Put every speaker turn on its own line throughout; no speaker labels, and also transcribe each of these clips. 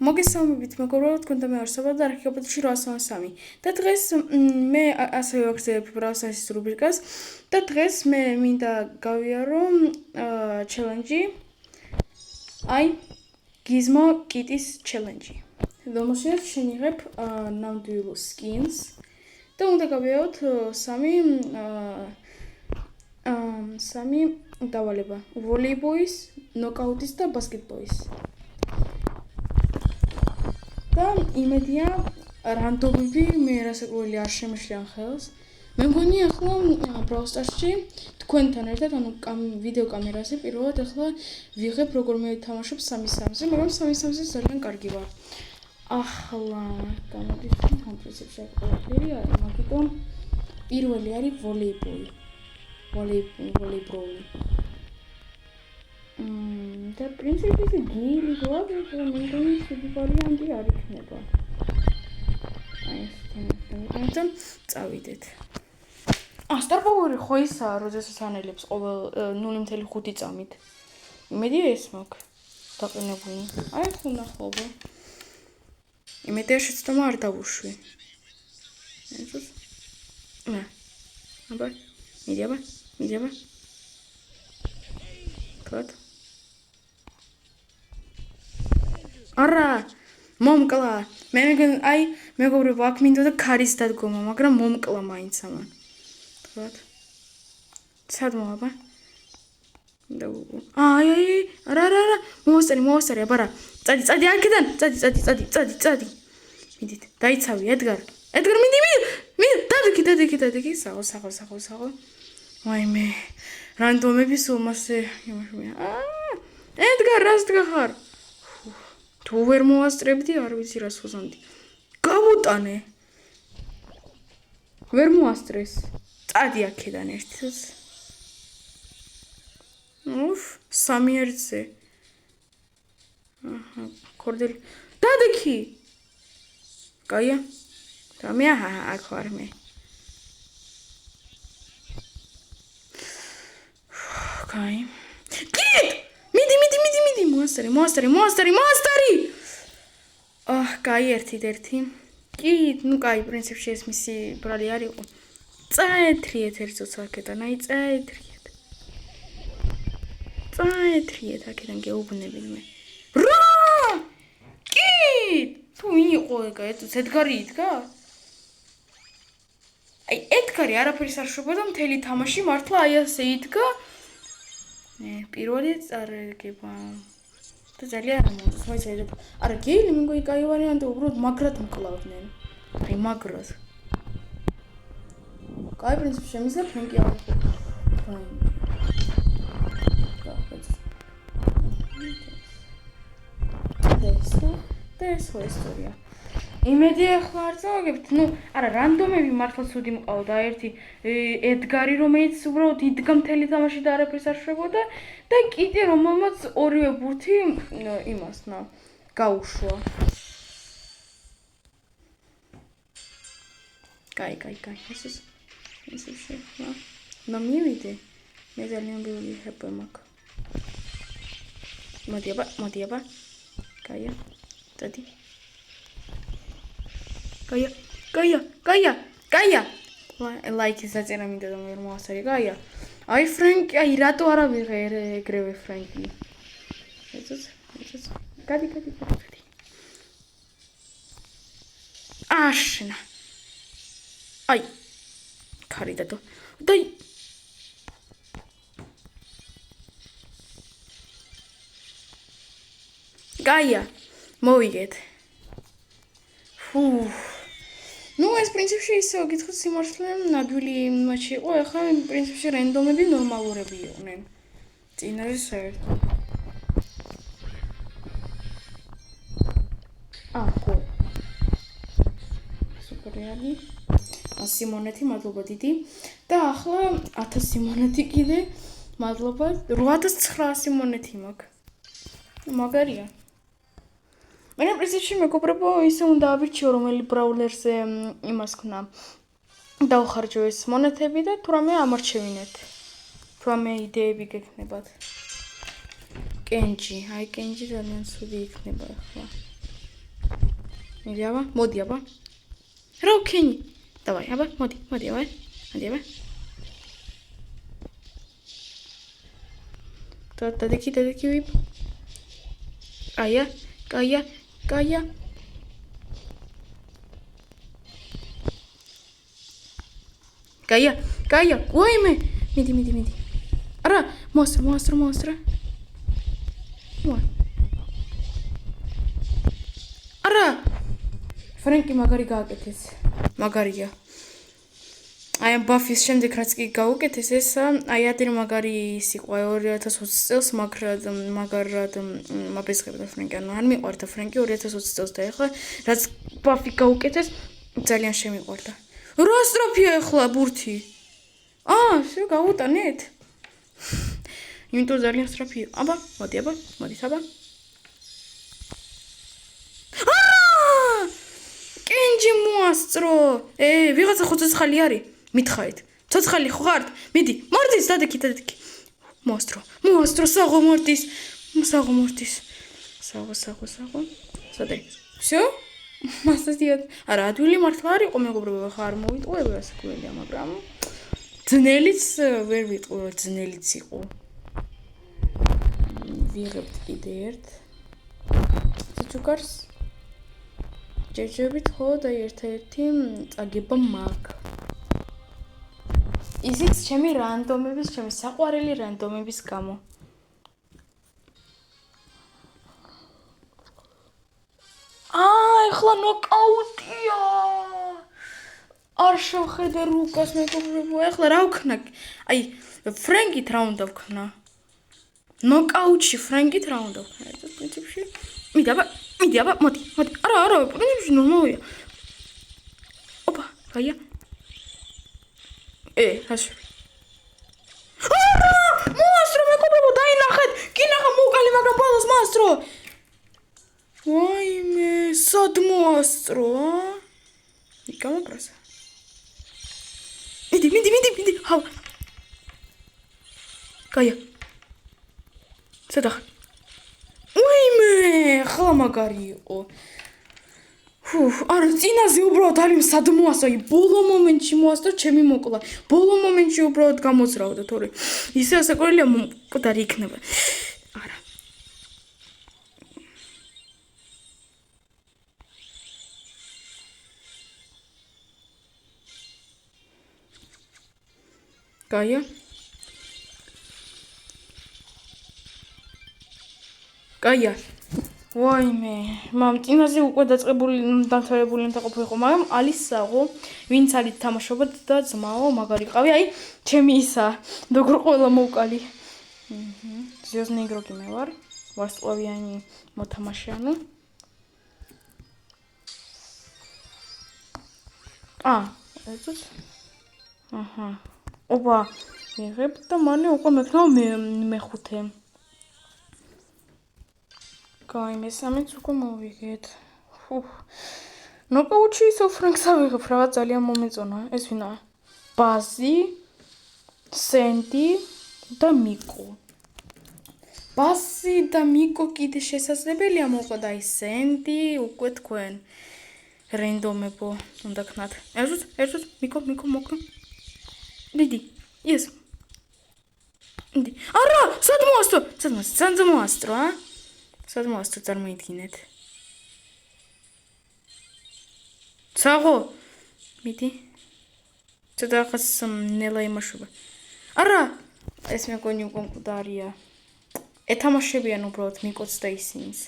მოგესალმებით, მეგობრებო, თქვენთან მეარსება და არქეოპათში 803. და დღეს მე ასევე ვაგრძელებ ბრაუსარის რუბრიკას და დღეს მე მინდა გავიარო ჩელენჯი. აი, Gizmo Kitty's challenge. რომელშიც შენიღებ ნამდვილ skins და უნდა გავიაროთ სამი დავალება. ვოლეიბოლის, ნოკაუტის და ბასკეტბოლის. და იმედია რანდომები მე რასაკვირველი არ შემეშლიან ხელს. მე მგონი ახლა Brawl Stars-ში თქვენთან ერთად ვიდეო კამერაზე პირველად ახლა ვიღებ როგორ მე ვთამაშობ 3-3-ზე, მაგრამ 3-3-ზე ძალიან კარგი ვარ. ახლა გამოდის ამ პრინციპში ყველაფერი არის, მაგრამ პირველი არის ვოლეიბოლი. ვოლეიბოლი. და პრინციპი ის გილი გვაქვს, მე მგონი ცივი ვარიანტი არ იქნება. აი ეს თემი წავიდეთ. Star Power ხო ისაა, როდესაც ანელებს ყოველ 0.5 წამით. იმედია ეს მაქვს დაყენებული. აი ხო ნახულობა. იმედია შეცდომა არ დავუშვი. ეს ნა. აბა, მიდიაბა. Klāt. არა, მომკლა. აი, მეგობრებო, აქ მინდოდა ქარის დადგომა, მაგრამ მომკლა მაინც ამან. Klāt. სად მოაბა? აი, არა, მოვასწარი, აბა რა. წადი აქედან, წადი. მიდით, დაიცავი, ედგარ, მიდი. დადეგი, საღო. ვაიმე, რანდომები სულ მასე იმაშია. ედგარ, რას დგახარ? თუ ვერ მოვასწრებდი, არ ვიცი რას ვუზამდი. გავუტანე. ვერ მოასწრეს. წადი აქედან ერთს. სამი ერთზე. აჰა, კორდელი. დადეგი. კაია. და მე აქ ვარ მე. კაი. კით! მიდი. მოასტარი! კაი, ერთი. კით, კაი, პრინციპში ეს მისი ბრალი არ იყო. წაეთრიეთ ერთ წუთაკედან, აი წაეთრიეთ. აქედან გეუბნები მე. რა! კით! თუ ვინ იყო ეგა? ედგარი იდგა? აი, ედგარი არაფერს არ შვებოდა მთელი თამაში მართლა აი ასე იდგა. პირველი წარგება. და ძალიან ამოწს, მოიწერებ. არა, გეილი მგონი კაი ვარიანტი, უბრალოდ მაგრად მკლავდნენ. აი, მაგრად. კაი, პრინციპში შემიძლია ფრენკი არ ხო. და ეს ხო ისტორია. იმედი ახლა არ წავაგებთ, არა, რანდომები მართლა ცუდი მყავდა, ერთი ედგარი, რომელიც უბრალოდ იდგა მთელი თამაში და არაფერს არ შვებოდა და კიტი, რომელმაც ორივე ბურთი იმასნა გაუშვა. კაი, ეს შევა. მივიდე. მე ძალიან ბევრი ჰეპე მაქვს. მოდიაბა. კაია. წადი. კაია. ლაიქის დაწერა მინდა და მე მოასწარი, კაია. აი ფრენკი, აი რატო არა ვიღე ეგრევე ფრენკი. ეცოც. გადი. აშნა. აი. ქარი დადო. დაი. კაია. მოვიგეთ. ეს პრინციპში ისე გითხოთ სიმართლე ნადვილი მატჩი იყო, ახლა პრინციპში რენდომები ნორმალურები იყვნენ. წინაზე საერთოდ. ხო. სუპერია. სიმონეთი, მადლობა დიდი. და ახლა 1000 სიმონეთი კიდე. მადლობა. 8900 სიმონეთი მაქვს. მაგარია. მე პრინციპში მეგობრებო ისე უნდა ავირჩიო რომელი ბრაულერზე იმას ქნა დავხარჯო ეს მონეთები და თუ რამე ამარჩევინეთ. თუ რამე იდეები გექნებათ. კენჯი ძალიან ცუდი იქნება ახლა. მიდი აბა, მოდი აბა. რა ვქენი? დავაი, აბა, მოდი, აბა. მოდი აბა. დადექი ვიპ. კაია. კაია, ვაიმე. მიდი. არა, მოსტრო. არა. ფრენკი მაგარი გააკეთეს. მაგარია. აი ამ ბაფის შემდეგ რაც კი გაუკეთეს ეს აი ადრე მაგარი ის იყო 2020 წელს მაგრად მაბეზღებდა ფრენკი ანუ არ მიყვარდა ფრენკი 2020 წელს და ეხლა რაც ბაფი გაუკეთეს ძალიან შემიყვარდა რა სტროფია ეხლა ბურთი შე გაუტანეთ იმიტომ ძალიან სტროფია აბა მოდი აბა კენჯი მოასწრო ვიღაცა ხო ცოცხალი არის მითხარით ცოცხალი ხო ხართ მიდი მორდის დადექი მოასწრო საღო მორდის საღო სადე всё მასასიად არა ადვილი მართლა არ იყო მეგობრებო ხა არ მოვიტყუება ასე ყველია მაგრამ ძნელიც ვერ ვიტყვი რომ ძნელიც იყო ვიღებთ კიდე ერთ ცუჩუკარს ჯერჯერობით ხო და ერთ-ერთი წაგება მაქვს ისიც ჩემი რანდომების, ჩემი საყვარელი რანდომების გამო. ეხლა ნოკაუტია. არ შევხედე რუკას მეგობრებო, ეხლა რა ვქნა? აი, ფრენკით რა უნდა ვქნა? ნოკაუტში ფრენკით რა უნდა ვქნა? ეს პრინციპში. მიდი აბა, მოდი. არა, პრინციპში ნორმალია. ოპა, გაია. რაში მოასტრო მეგობრებო დაინახეთ კინახა მოკალი მაგრამ ბოლოს მოასტრო ვაიმე სად მოასტრო გამопроса მიდი ჰავ გაია სადახ ვაიმე ხლა მაგარი იყო არა წინაზე უბრალოდ არის სად მოასწრო ბოლო მომენტში მოასწრო ჩემი მოკლა ბოლო მომენტში უბრალოდ გამოძრავდა თორე ისე ასაკურელია მკვდარი იქნება არა გაია ვაიმე მამ წინაზე უკვე დაწყებული დამთავრებული უნდა ყოფილიყო მაგრამ ალისაღო ვინც არის თამაშობად და ძმაო მაგარი ყავი აი ჩემი ისა როგორ ყველა მოვკალი ზიოზნი იგროკი მე ვარ ვარსკვლავიანი მოთამაშეანო ეცოც ოპა ვიღებ და მალე უკვე მექნება მეხუთე გაიმე სამეც უკვე მოვიგეთ. ნოკაუტში ისო ფრენკს ავიღებ რაღაც ძალიან მომეწონა. ეს ვინაა? ბაზი, სენდი და მიკო. ბაზი და მიკო კიდე შესაძლებელია მოყვა და აი სენდი უკვე თქვენ რენდომებო უნდა ქნათ. ერთად მიკო მოკლ. დიდი. ეს. დიდი. არა, სად მოასწრო, სად მოასწრო წარმოიდგინეთ. საღო. მიდი. ცოტა ხას ნელა იმაშობა. არა, ეს მეგონი უკვე მკვდარია. ეთამაშებიან უბრალოდ მიკოც და ისინიც.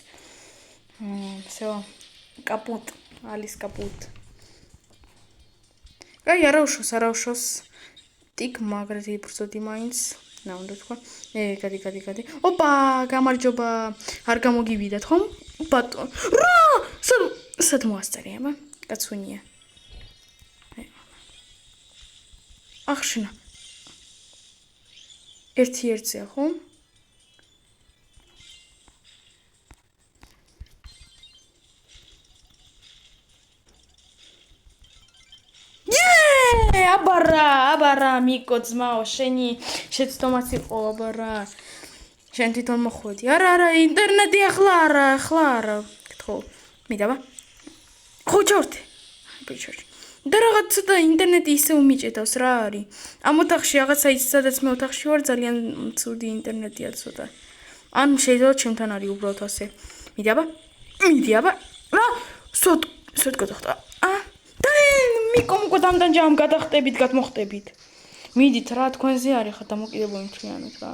всё. კაპუტ, ალის კაპუტ. აი არაუშოს. ტიკ მაგრად იბრძოდი მაინც. რა უნდა თქვა? გადი. ოპა, გამარჯობა. არ გამოგივიდათ, ხომ? ბატონ. რა! სად მოასწრია, აბა? კაცუნია. ახშნა. ერთი-ერთია, ხომ? აბარა მიკო ძმაო შენი შეცდომაც იყო აბარა შენ თვითონ მოხვედი არა ინტერნეტი ახლა არა გთხოვ მიდაბა ხო ჩავრდი. ბიჭოჭი. და რაღაც ცოტა ინტერნეტი ისე უმიჭედავს რა არის. ამ ოთახში რაღაცა ის სადაც მე ოთახში ვარ ძალიან ცუდი ინტერნეტია ცოტა. ან შეიძლება ჩემთან არის უბრალოდ ასე. მიდი აბა. რა? სოდ გადახტა. და მიკომ უკვე დამდანჯამ გადახტებით, გადმოხტებით. მიდით რა თქვენზე არის ხა დამოკიდებული მთლიანად რა.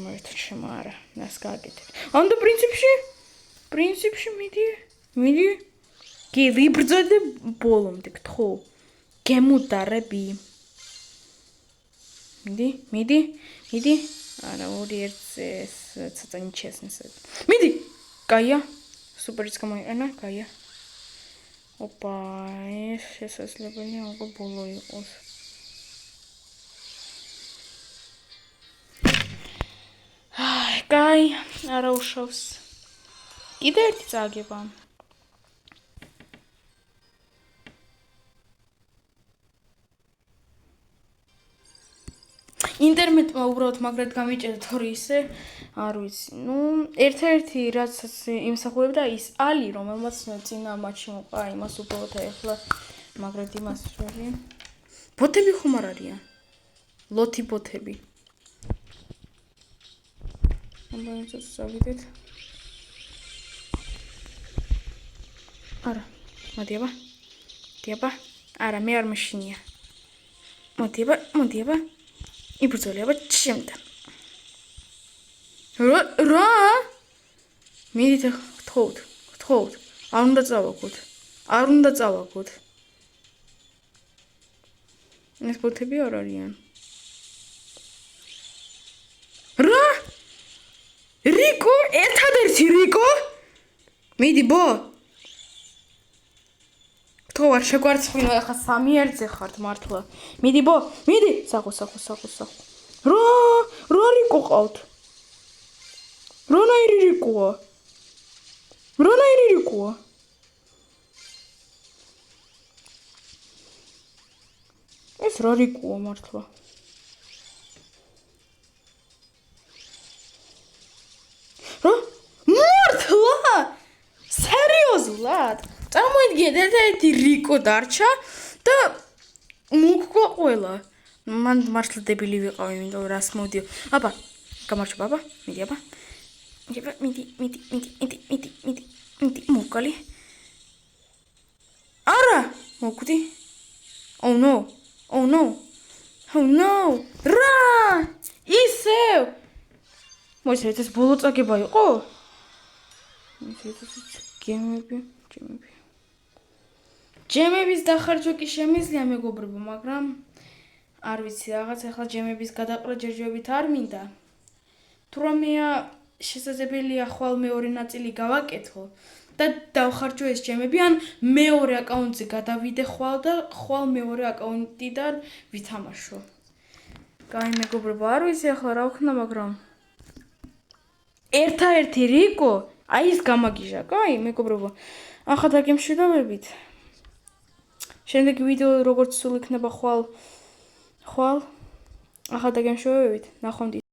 მერტ შემარა. ნას გააკეთებ. ან და პრინციპში მიდი. გიბრძოდე ბოლომდე გთხოვ. გემუდარები. მიდი. არა, ორი ერთზე ცოტა ნიჩესნეს. მიდი. კაია. სუპერიც გამოიყენა, კაია. ოპა, ეს შესაძლებელია უკვე ბოლო იყოს. კაი, არა უშავს. კიდე ერთი წააგება. ინტერნეტმა უბრალოდ მაგრად გამიჭედა თორე ისე არ ვიცი. ერთ-ერთი რაც იმსახურებდა ის ალი რომელმაც წინა მატჩში მოყვა იმას უბრალოდ ეხლა მაგრად იმას ველი. ბოტები ხომ არ არიან? ლოთი ბოტები. ამბობენ წავიდეთ. არა, მოდი აბა. არა, მე არ მეშინია. მოდი აბა. იბრძოლე აბა ჩემთან. რა? მიდით გთხოვთ. არ უნდა წავაგოთ. ეს ბოთები არ არიან. რა? რიკო? ერთადერთი რიკო? მიდი ბო. გთხოვ არ შეგვარცხვილო ახლა სამი ერთზე ხართ მართლა. მიდი ბო, მიდი. სახო. რა რიკო ყავთ? რანაირი რიკოა? ეს რა რიკოა მართლა? რა? მართლა? სერიოზულად? წარმოიდგინეთ, ერთ-ერთი რიკო დარჩა და მოგკვა ყველა. მან მართლა დებილი ვიყავი, იმიტომ რას მოდიო. აბა, გამარჯობა აბა, მიდი აბა. მიდი, მოკალი. არა, მოკვდი. Oh no. რა? ისევ. მოიცეთ ეს ბოლო წაგება იყო? ჯემების დახარჯვა კი შემიძლია მეგობრებო, მაგრამ არ ვიცი რაღაც ახლა ჯემების გადაყრა ჯერჯერობით არ მინდა. თუ რამეა შესაძლებელია ხვალ მეორე ნაწილი გავაკეთო და დავხარჯო ეს ჯემები, ან მეორე აკაუნტზე გადავიდე ხვალ და ხვალ მეორე აკაუნტიდან ვითამაშო. კაი მეგობრებო, არ ვიცი ახლა რა ვქნა, მაგრამ ერთადერთი რიკო, აი ის გამაგიჟა, კაი მეგობრებო. ახლა დაგემშვიდობებით. შემდეგი ვიდეო როგორც სულ იქნება ხვალ. ახლა დაგემშვიდობებით. ნახვამდის.